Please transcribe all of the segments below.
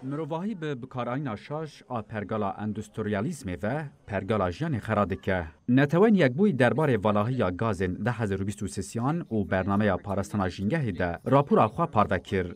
مروواهی به بکاراینا شاش آ پرگالا اندوستریالیزم و پرگالا جیان خرادکه. نتوان یک بوی درباره والاهی گازن 2023 و برنامه پارستان جنگه ده راپور خواه پاروکر.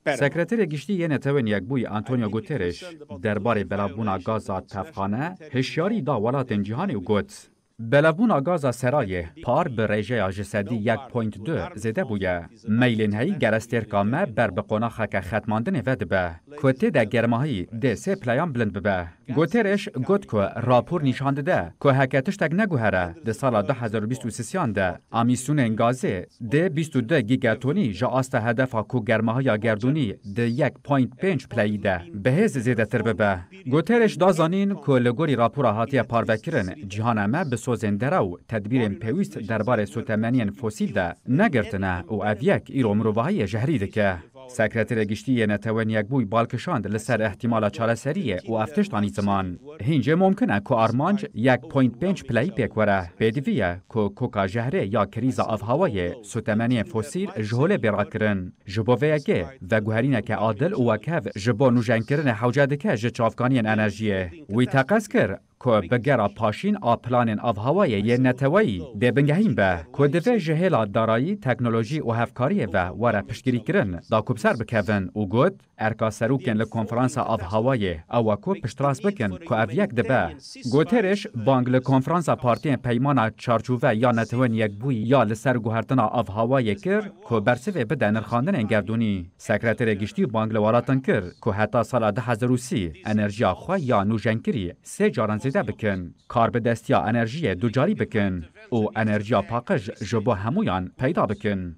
سکرتر گشتی یه نتوان یک بوی آنتونیو گوترش درباره بلابونا گازا تفخانه هشیاری دا ولاتن جهانی و گوت. بلافبونا گازا سرایه پار به رژه جسدی 1.2 زده بویه. میلین هایی گرسترکامه بر بقناخه که ختماندن ود به. کتی ده گرماهی ده سه پلیان بلند ببه. گوترش گوت که راپور نشانده ده که حکتش تک نگوهره ده سال 2023 ده امیسون انگازه ده 22 گیگاتونی جا آست هدف که گرماهای گردونی ده 1.5 پلی ده به هز زیده تر ببه. گوترش دازانین که لگوری راپور هاتی پاروکرن جهان امه به سوزندره و تدبیر پیوست درباره سوتمنین فسیل ده نگرتنه و اویک ایرو مروواهی جهری دکه. سکرتر گشتی نتوان یک بوی بالکشاند لسر احتمال چاله سریه و افتشتانی زمان. هینجه ممکنه که آرمانج 1.5 پلی پیکوره. پیدویه که کوکا جهره یا کریزا آفهوای سوتمنین فسیل جهوله برا کرن. جبو ویگه و گوهرینه که عادل و وکف جبو نوجن کرن حوجه که جچافکانین انرژیه. وی تقص کر که بگرا پاشین آپلان آفهوای یه نتوایی ده بنگهیم به که دوه جهیلا دارایی تکنولوژی و هفکاریه و وره پشتگیری کرن دا کبسر بکوین و گود ارکا سروکن لکنفرانس آفهوای او که پشتراس بکن که او یک دبه. گوترش بانگ لکنفرانس پارتین پیمان چارچوه یا نتوان یک بوی یا لسر گوهرتنا آفهوای کر که برسوه بده نرخاندن انگردونی. سکرتر گشتی بانگ لوالاتن کر که حتی سال 2030 انرژی خواه یا نوجنکری سه جارن زیده بکن. کار به دستیا انرژی دوجاری بکن و انرژی پاکش جبو همویان پیدا بکن.